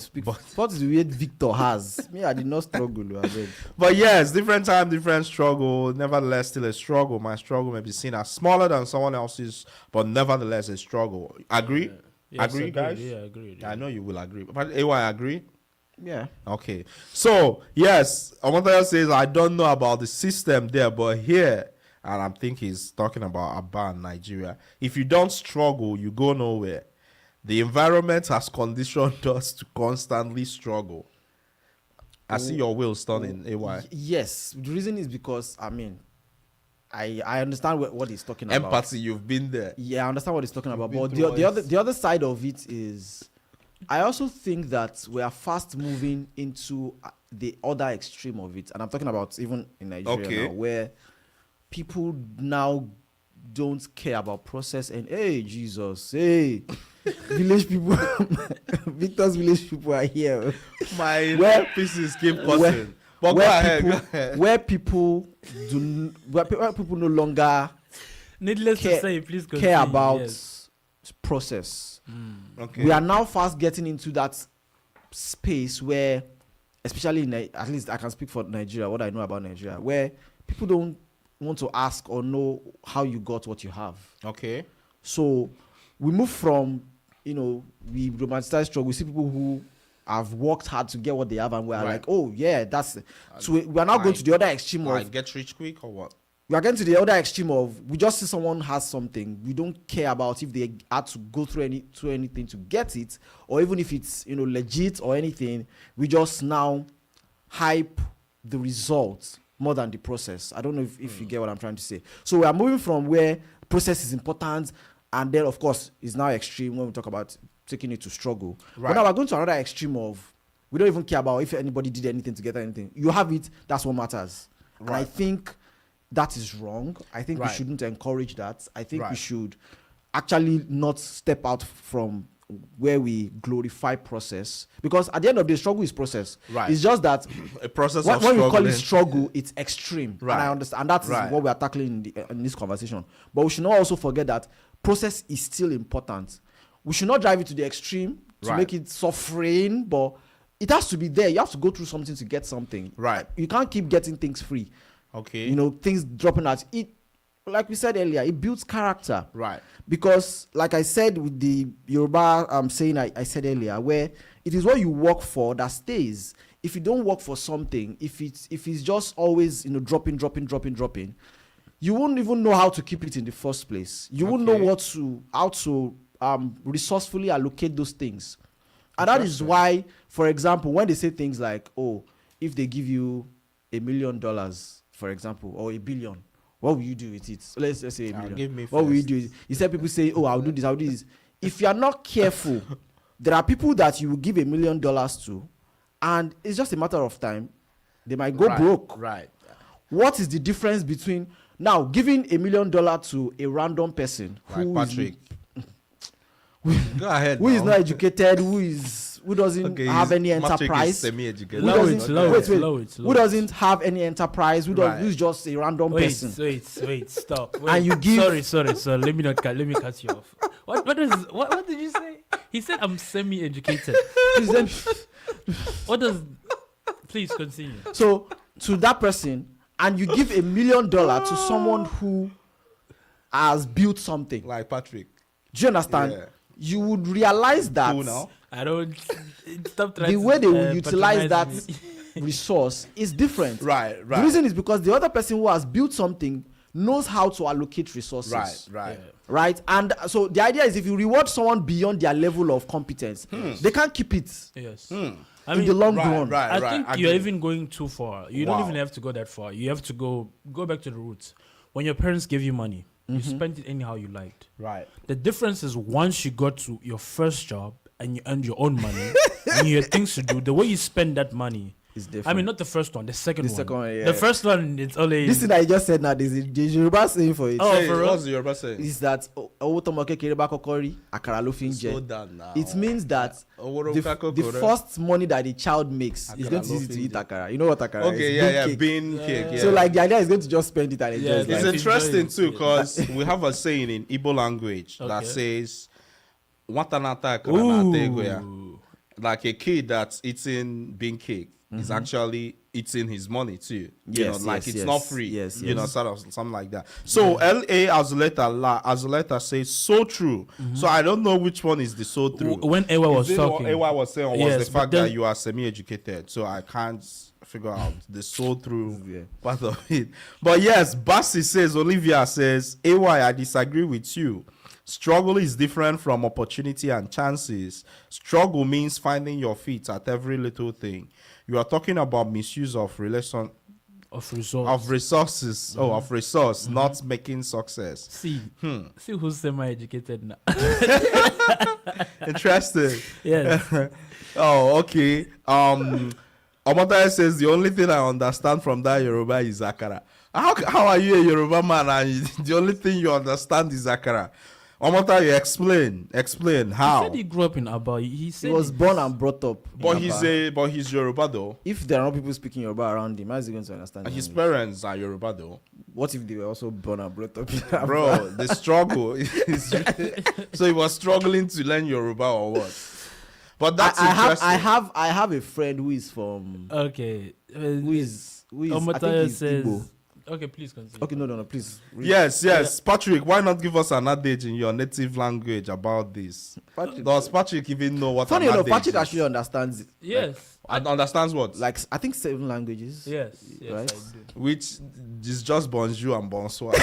What is the way Victor has? Me, I did not struggle. I read. But yes, different time, different struggle. Nevertheless, still a struggle. My struggle may be seen as smaller than someone else's, but nevertheless a struggle. Agree? Yes, agree, agreed. guys? Yeah, agreed. I know you will agree. But AY agree? Yeah. Okay. So, yes, Omotayo says, I don't know about the system there, but here, and I think he's talking about Aba in Nigeria, if you don't struggle, you go nowhere. The environment has conditioned us to constantly struggle. I see your wheels turning, AY. Yes. The reason is because, I understand what he's talking about. Empathy, you've been there. Yeah, I understand what he's talking about. been But through the other side of it is, I also think that we are fast moving into the other extreme of it, and I'm talking about even in Nigeria Okay. now, where people now don't care about process. And hey, Jesus, hey, village people, Victor's village people are here. My Where- pieces keep where- cutting. But go ahead, go ahead. Where people where people no longer Needless care, to say, please continue. care about Yes. process. Okay. We are now fast getting into that space where, especially in at least I can speak for Nigeria, what I know about Nigeria, where people don't want to ask or know how you got what you have. Okay. So we move from, we romanticize struggle. We see people who have worked hard to get what they have, and we're Right. like, oh yeah, that's. So we are now going to the other extreme Like of get rich quick or what? we are getting to the other extreme of we just see someone has something, we don't care about if they had to go through anything to get it, or even if it's legit or anything. We just now hype the results more than the process. I don't know if you get what I'm trying to say. So we are moving from where process is important, and then of course it's now extreme when we talk about taking it to struggle. Right. But now we're going to another extreme of we don't even care about if anybody did anything to get anything. You have it, that's what matters. And I think that is wrong. I think we shouldn't encourage that. I think we should actually not step out from where we glorify process, because at the end of the struggle is process. Right. It's just that A process when of we call struggling. it struggle, it's extreme. Right. And I understand, and that is what we are tackling in this conversation. But we should not also forget that process is still important. We should not drive it to the extreme to make it suffering, but it has to be there. You have to go through something to get something. Right. You can't keep getting things free. Okay. Things dropping at it. Like we said earlier, it builds character. Right. Because, like I said with the Yoruba saying I said earlier, where it is what you work for that stays. If you don't work for something, if it's just always dropping, you won't even know how to keep it in the first place. You won't know how to resourcefully allocate those things. And that is why, for example, when they say things like, oh, if they give you $1 million, for example, or $1 billion, what will you do with it? Let's say $1 million. Give me What will you first. do? You said people say, oh, I'll do this, I'll do this. If you are not careful, there are people that you will give $1 million to, and it's just a matter of time. They might go broke. Right. What is the difference between now giving $1 million to a random person Like who Patrick. Go ahead. who is now. not educated, who doesn't Okay, have any Patrick is enterprise, semi-educated. who Low doesn't- it, low wait, it, wait. low it, low who it. doesn't have any enterprise, Right. who's just a random person. Wait, stop. Wait. And you give- Sorry. Let me cut you off. What did you say? He said I'm semi-educated. What does? Please continue. So to that person, and you give $1 million to someone who has built something. Like Patrick. Do you understand? Yeah. You would realize that Cool now. I don't stop trying the to, way they will utilize that patronize me. resource is different. Right. The reason is because the other person who has built something knows how to allocate resources. Right. Right? And so the idea is if you reward someone beyond their level of competence, they can't keep it Yes. in the long Right, run. right. I think you're even going too far. You don't Wow. even have to go that far. You have to go back to the roots. When your parents gave you money, you spent it anyhow you liked. Right. The difference is once you got to your first job and you earned your own money and you had things to do, the way you spend that money It's different. I mean, not the first one, the second one. second one, yeah. The first one, it's only. This thing that I just said now, there's a Yoruba saying for it. Oh, Hey, for real? what's the Yoruba saying? Is that owó tọmọ kékeré bá kọ́kọ́ rí, àkàrà ló fi ń jẹ. Slow down now. It means that Owó the kakokore. first money that the child makes is Àkàrà going to ló use it to fi ń eat jẹ. akara. You know what akara is? Okay, Bean yeah, cake. bean cake. Yeah. So like the idea is going to just spend it and enjoy Yeah, his It's life. interesting enjoy too it. because we have a saying in Igbo language that Okay. says "Watanata karanata egoya." Ooh. Like a kid that's eating bean cake is actually eating his money too. You Yes, know, like yes, it's yes. not free. Yes, You know, yes. sort of something like that. So LA as a letter says so true. So I don't know which one is the so true. When Ewa was Is it talking. what Ewa was saying, or was Yes, the but fact then- that you are semi-educated? So I can't figure out the so through Yeah. part of it. But yes, Bassi says, Olivia says, AY, I disagree with you. Struggle is different from opportunity and chances. Struggle means finding your feet at every little thing. You are talking about misuse of Of resource. of resources, of resource, not making success. See who's semi-educated now. Interesting. Yes. Oh, okay. Omotayo says the only thing I understand from that Yoruba is Akara. How are you a Yoruba man and the only thing you understand is Akara? Omotayo, explain He how. said he grew up in Aba. He said He was born and brought up. in But Aba. he's Yoruba though. If there are no people speaking Yoruba around him, how is he going to understand? His English? parents are Yoruba though. What if they were also born and brought up in Aba? Bro, the struggle is so he was struggling to learn Yoruba or what? But that's interesting. I have a friend who is from Okay. who is I think Omotayo he's says Igbo. Okay, please continue. Okay, no, please. Read. Yes. Patrick, why not give us an adage in your native language about this? Patrick, Does Patrick even know what funny an enough, adage Patrick is? actually understands it. Yes. And understands what? Like, I think 7 languages. Yes. Right? I do. Which is just bonjour and bonsoir.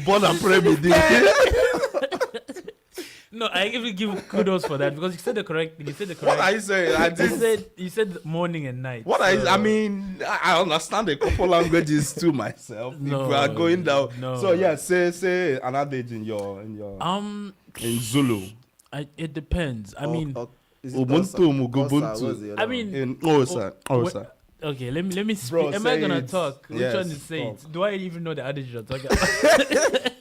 Bon après-midi. No, I even give kudos for that because you said the correct thing. You said the What correct. are you saying? I You did. said morning and night. What I mean, I understand a couple languages too myself. If No, we are going down, no. so yeah, say an adage in your in Zulu. It depends. I mean, Is it Ubuntu, Osa? Mugubuntu. Osa, what's the other I one? mean, In Osa. okay. Let me speak. Bro, Am I say gonna it. talk? Which Yes, one is say talk. it? Do I even know the adage you're talking about?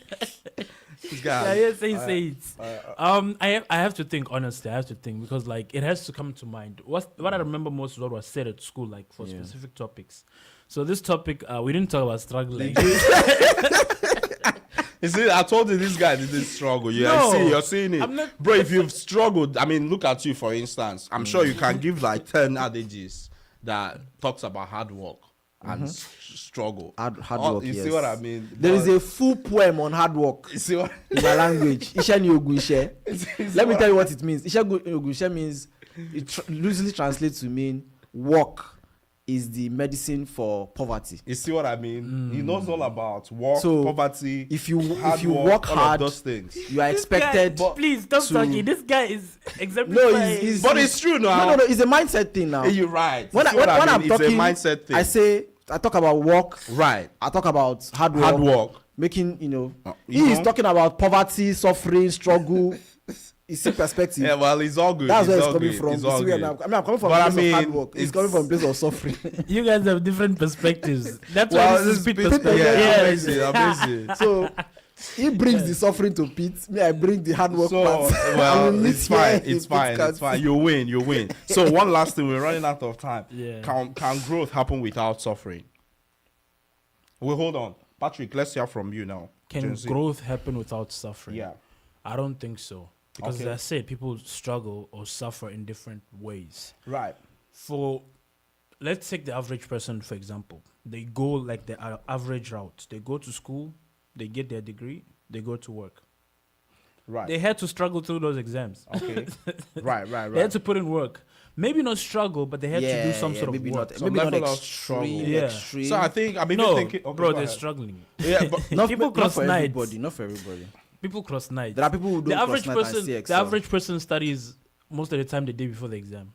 This Yeah, guy. say it. I have to think honestly. I have to think because like it has to come to mind. What I remember most is what was said at school, like for specific topics. So this topic, we didn't talk about struggling. You see, I told you this guy didn't struggle. Yeah, No, you're seeing it. I'm not- Bro, if you've struggled, I mean, look at you for instance. I'm sure you can give like 10 adages that talks about hard work and struggle. Hard Oh, work, you see yes. what I mean? There is a full poem on hard work You see what? in my language. Ishe Ogushe. Let me tell you what it means. Ishe Ogushe means, it loosely translates to mean work is the medicine for poverty. You see what I mean? He knows all about work, So, poverty. If you hard work all hard, of those things. you are expected. Please stop to- talking. This guy is exemplifying. No, it's But it's true now. No, it's a mindset thing now. Hey, you're right. When, You I, see when, what when I I'm mean? talking, it's a mindset thing. I talk about work. Right. I talk about hard work. Hard work. Making, you he's know? talking about poverty, suffering, struggle. You see perspective. Yeah, well, it's all good. That's where it's all coming good. from. It's You all see where good. I'm coming from But a I place of hard mean, work. It's coming from a place of suffering. You guys have different perspectives. That's Well, why this is this Pitt Pitt- perspective. yeah, Yes. amazing. So he brings the suffering to Pete. Me, I bring the hard work So, part. well, And we meet it's fine. here It's in fine. Pitt It's fine. County. You win. So one last thing, we're running out of time. Yeah. Can growth happen without suffering? Well, hold on, Patrick. Let's hear from you now. Can Gen Z. growth happen without suffering? Yeah. I don't think so. Because Okay. as I said, people struggle or suffer in different ways. Right. Let's take the average person, for example. They go like the average route. They go to school, they get their degree, they go to work. Right. They had to struggle through those exams. Okay. right. They had to put in work. Maybe not struggle, but they had to do some sort maybe of work. not, Some maybe not level of extreme, struggle. Yeah. extreme. So I'm even No, thinking. Okay, bro, go they're ahead. struggling. Yeah, but not, people not cross for nights. everybody. Not for everybody. People cross nights. There are people who don't The average cross night and person, see the excel. average person studies most of the time the day before the exam.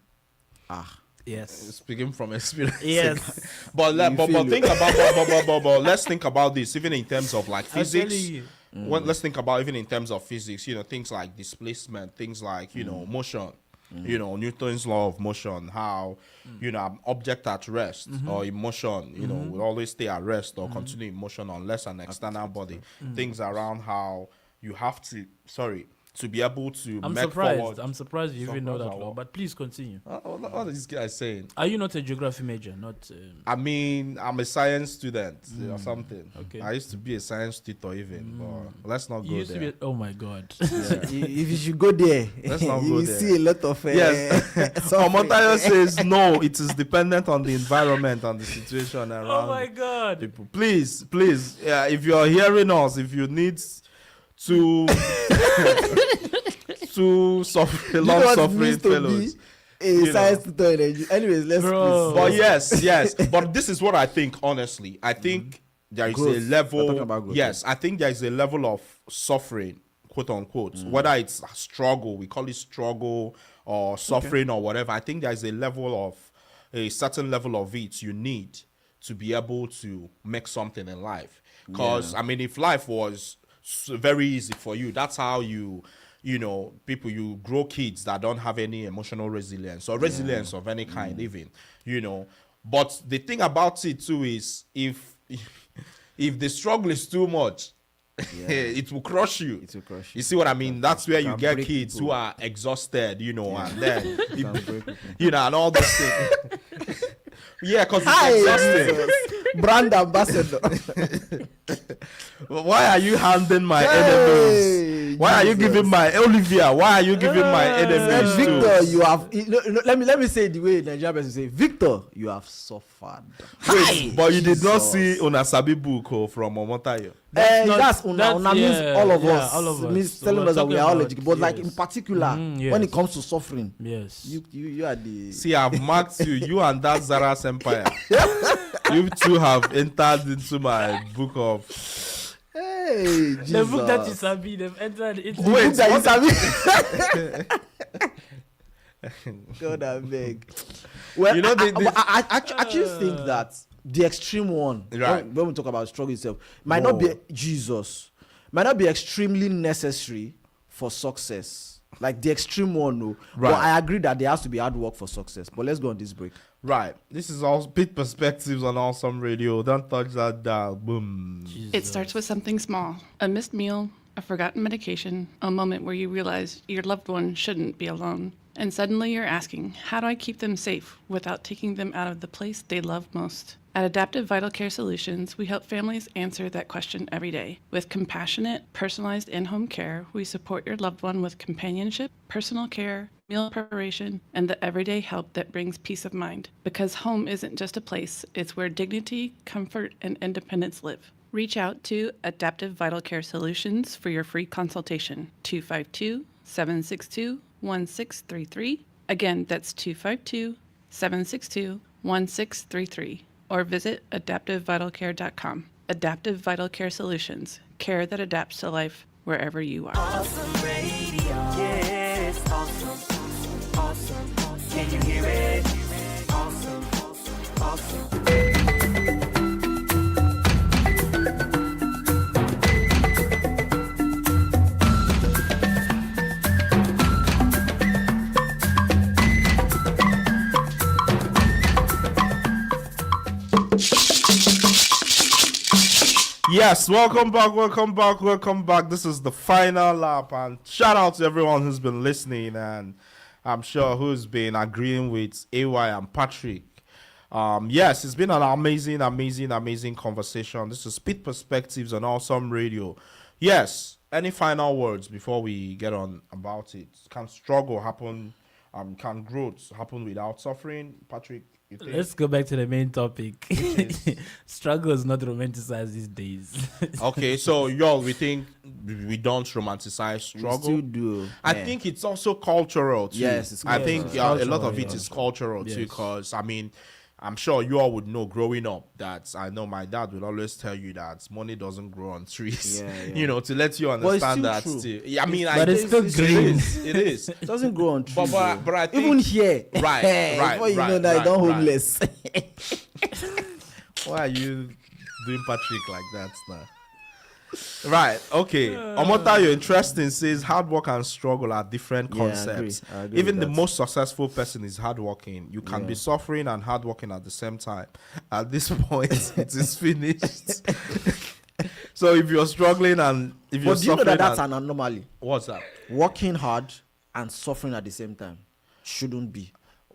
Yes. speaking from experience. Yes. But You but feel think about but let's think about this even in terms of like I'm telling physics. you. Let's think about even in terms of physics. Things like displacement, things like motion. Newton's law of motion. How an object at rest or in motion, will always stay at rest or continue in motion unless an external body. Things around how you have to be able to I'm make surprised. forward. I'm surprised you even know Surprised that at law. what? But please continue. What are these guys saying? Are you not a geography major? Not. I mean, I'm a science student or something. Okay. I used to be a science tutor even, but let's not You go used there. to be. Oh my God. If you should go there, Let's not you go will there. see a lot of Yes. suffering. Omontayo says no, it is dependent on the environment and the situation around Oh my God. people. Please, if you're hearing us, if you need to suffer, You know long what it suffering means to fellows. be a science tutor in Nigeria. Anyways, let's Bro. But yes, but this is what I think. Honestly, I think there is Growth. a We're talking level. about growth, Yes, I think there is a level of suffering, quote unquote. Whether it's a struggle, we call it struggle or suffering or whatever. I think there is a certain level of it you need to be able to make something in life. Because I mean, if life was very easy for you, that's how you grow kids that don't have any emotional resilience or resilience of any kind, even. But the thing about it too is if the struggle is too much, it will crush you. It will crush You see what I mean? That's where you can get break kids people. who are exhausted, and then can break people. and all those things. Yeah, because it's Hi, exhausting. Jesus. Brand ambassador. Why are you handing my enemies? Hey, Why are you giving my Olivia? Why are you giving my enemies Victor, tools? you have. Let me say it the way Nigerian person say. Victor, you have suffered. Wait, but you did not Jesus. see Unasabi book from Omotayo. That's una means all of us. all of us. Means So telling we're us that we are all talking allergic. But like in yes. particular, Yes. when it comes to suffering, Yes. you are the. See, I've marked you. You and that Zara's empire. You two have entered into my book of. Hey, Jesus. The book that you sabi, they've entered into. The book that you sabi. God, I beg. Well, You know, I actually think that the extreme one, Right. when we talk about struggle itself, might not be Jesus, might not be extremely necessary for success. Like the extreme one, no. Right. But I agree that there has to be hard work for success. But let's go on this break. Right. This is all Pitt Perspectives on Awesome Radio. Don't touch that dial. Boom. It starts with something small: a missed meal, a forgotten medication, a moment where you realize your loved one shouldn't be alone. And suddenly you're asking, how do I keep them safe without taking them out of the place they love most? At Adaptive Vital Care Solutions, we help families answer that question every day. With compassionate, personalized in-home care, we support your loved one with companionship, personal care, meal preparation, and the everyday help that brings peace of mind. Because home isn't just a place, it's where dignity, comfort, and independence live. Reach out to Adaptive Vital Care Solutions for your free consultation. 252-762-1633. Again, that's 252-762-1633. Or visit adaptivevitalcare.com. Adaptive Vital Care Solutions. Care that adapts to life wherever you are. Awesome radio. Yeah, it's awesome. Awesome. Can you hear it? Awesome. Awesome. Yes, welcome back. This is the final lap, and shout out to everyone who's been listening, and I'm sure who's been agreeing with AY and Patrick. Yes, it's been an amazing conversation. This is Pitt Perspectives on Awesome Radio. Yes, any final words before we get on about it? Can struggle happen? Can growth happen without suffering? Patrick, you think? Let's go back to the main topic. Struggle is not romanticized these days. Okay, so y'all, we think we don't romanticize struggle. We still do. I Yeah. think it's also cultural too. Yes, it's I cultural. think It's a lot cultural, of it yeah. is cultural too, Yes. because I mean, I'm sure you all would know growing up that I know my dad would always tell you that money doesn't grow on trees. Yeah, yeah. You know, to let you it's understand still that. true. Still. Yeah, I mean, But it's still it green. is. It is. It doesn't grow on trees. But I think even here, Right, before you right, know that, right, you don't right. homeless. Why are you doing Patrick like that now? Right, okay. Omotayo interesting says hard work and struggle are different Yeah, I concepts. agree. I agree Even with the that. most successful person is hardworking. You can be suffering and hardworking at the same time. At this point, it is finished. So if you're struggling and if you're But do you know suffering, that that's and, an anomaly? what's that? Working hard and suffering at the same time shouldn't be.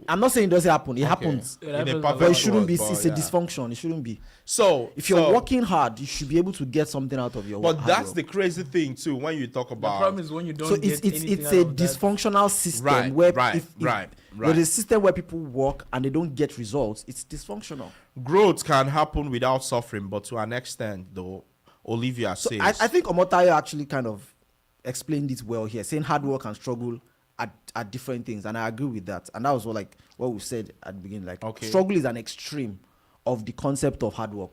I'm not saying it doesn't happen. It happens. It In a happens a perfect But it lot. shouldn't be. world, It's but a yeah. dysfunction. It shouldn't be. So If you're so- working hard, you should be able to get something out of your but hard that's work. the crazy thing too when you talk The about problem is when you don't So get it's anything a out of that. dysfunctional system Right, where right, if right. there's a system where people work and they don't get results, it's dysfunctional. growth can happen without suffering, but to an extent, though, Olivia So says. I think Omotayo actually kind of explained it well here, saying hard work and struggle are different things, and I agree with that. And that was what we said at the beginning. Like Okay. struggle is an extreme of the concept of hard work.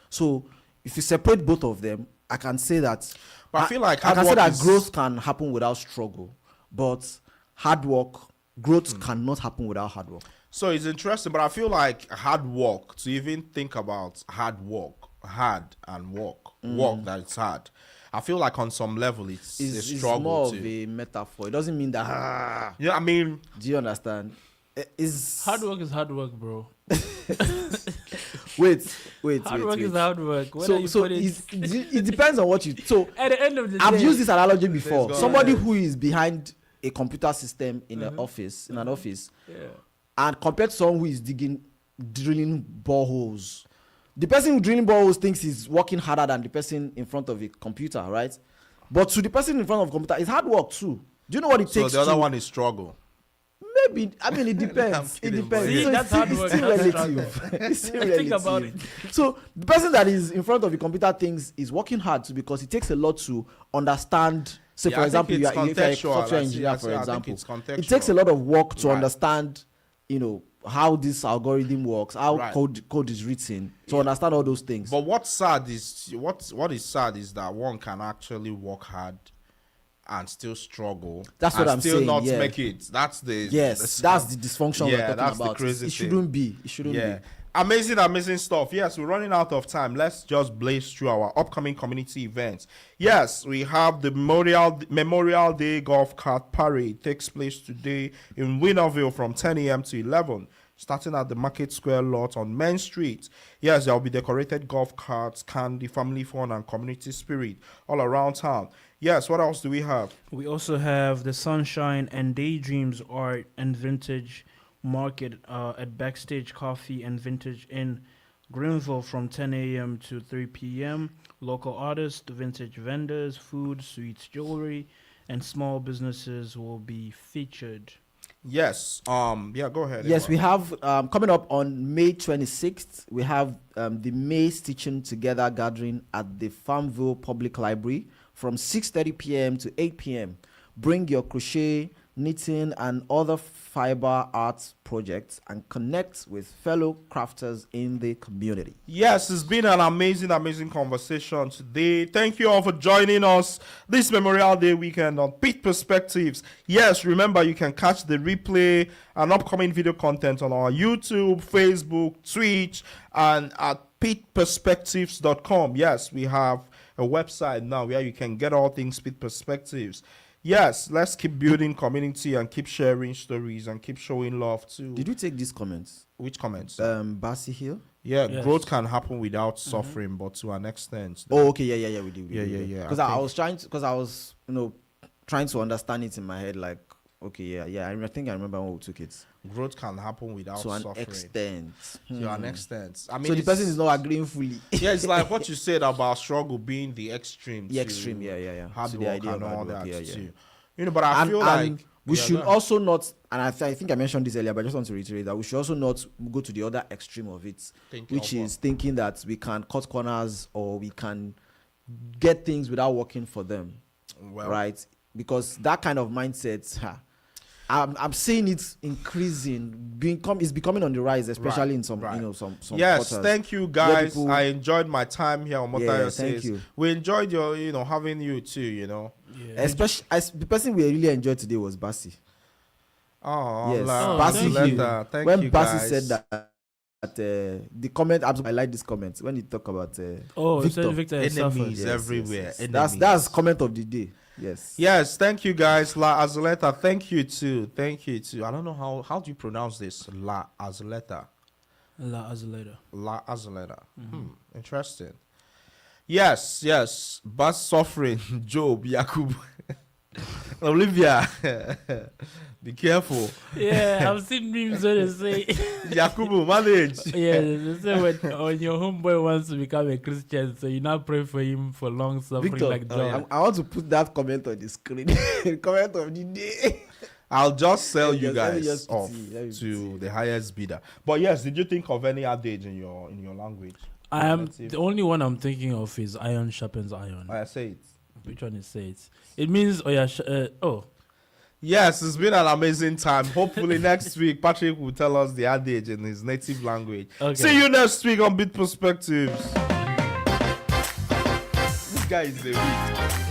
So if you separate both of them, I can say that. But I feel like I hard can say work that is- growth can happen without struggle, but hard work growth cannot happen without hard work. So it's interesting, but I feel like hard work, to even think about hard and work that it's hard. I feel like on some level it's a It's struggle more too. of a metaphor. It doesn't mean that. Yeah, I mean, Do you understand? Is Hard work is hard work, bro. wait. Hard work is hard work. Whether So you so put it it depends on what you. So at the end of the I've day, used this analogy before. go. Somebody who is behind a computer system in an office, Yeah. and compared to someone who is drilling boreholes. The person who drilling boreholes thinks he's working harder than the person in front of a computer, right? But to the person in front of the computer, it's hard work too. Do you know what it So takes? the other to, one is struggle. Maybe. I mean, it depends. It kidding, depends. See, So that's hard it's work, still that's relative. It's still relative. Think about it. So the person that is in front of the computer thinks is working hard too, because it takes a lot to understand. Say, Yeah, for I example, think you it's are if you're a contextual. software I see, engineer, I for think example. it's It takes a contextual. lot of work to Right. understand, how this algorithm works, how Right. code is written, to understand all those things. But what's sad is what is sad is that one can actually work hard and still struggle. That's and what I'm still saying, not yeah. make it. That's the Yes, that's the dysfunction we're Yeah, talking that's the about. crazy It thing. shouldn't be. It shouldn't Yeah. be. Amazing stuff. Yes, we're running out of time. Let's just blaze through our upcoming community events. Yes, we have the Memorial Day Golf Cart Parade. Takes place today in Winnerville from 10 a.m. to 11, starting at the Market Square lot on Main Street. Yes, there will be decorated golf carts, candy, family fun, and community spirit all around town. Yes, what else do we have? We also have the Sunshine and Daydreams Art and Vintage Market at Backstage Coffee and Vintage in Greenville from 10 a.m. to 3 p.m. Local artists, vintage vendors, food, sweets, jewelry, and small businesses will be featured. Yes. Yeah, go ahead. Yes, Edward. we have coming up on May 26th, we have the May Stitching Together gathering at the Farmville Public Library from 6:30 p.m. to 8 p.m. Bring your crochet, knitting, and other fiber arts projects and connect with fellow crafters in the community. Yes, it's been an amazing conversation today. Thank you all for joining us this Memorial Day weekend on Pitt Perspectives. Yes, remember you can catch the replay and upcoming video content on our YouTube, Facebook, Twitch, and at pittperspectives.com. Yes, we have a website now where you can get all things Pitt Perspectives. Yes, let's keep building community and keep sharing stories and keep showing love too. Did you take these comments? Which comments? Bassi Hill? Yeah, Yes. growth can happen without suffering, but to an extent. Oh, okay, yeah, we did. Yeah. Because I was trying to understand it in my head, like, okay, yeah. I think I remember when we took it. Growth can happen without To an suffering. extent. To an extent. I mean, So the it's- person is not agreeing fully. Yeah, it's like what you said about struggle being the extreme. The to extreme, yeah. Hard To work the idea and of hard all work, that yeah. too. You know, but I feel And like we Yeah, should go ahead. also not, and I think I mentioned this earlier, but I just want to reiterate that we should also not go to the other extreme of it, Thinking which of is thinking that we can cut corners or we can get things without working for them, well, right? Because that kind of mindset, I'm seeing it increasing, it's becoming on the rise, especially Right, in some, right. some Yes, quarters. thank you guys. people- I enjoyed my time here on Yeah, Motayo thank Says. you. We enjoyed your, having you too, Especially the person we really enjoyed today was Bassi. Oh, Yes, la- Bassi thank you. Letter. Thank when you Bassi guys. said that the comment, I like this comment when he talk about Oh, Victor. Victor, Victor has suffered. Enemies Yes, everywhere. yes. That's comment of the day. Yes. Yes, thank you guys. La Azuleta, thank you too. I don't know how do you pronounce this? La Azuleta. La Azuleta. La Azuleta. Interesting. Yes. Bus suffering. Job, Yakub. Olivia. Be careful. Yeah, I've seen memes where they say, Yakubu, manage. yeah, they say when your homeboy wants to become a Christian, so you now pray for him for long suffering Victor, like John. I want to put that comment on the screen. Comment of the day. I'll just sell you Let me guys just off pity, let me to the highest bidder. But yes, did you think of any adage in your language? I am Let's see. the only one I'm thinking of is iron sharpens iron. I say it. Which one is it? It means Yes, it's been an amazing time. Hopefully next week Patrick will tell us the adage in his native language. Okay. See you next week on Beat Perspectives. This guy is the weak.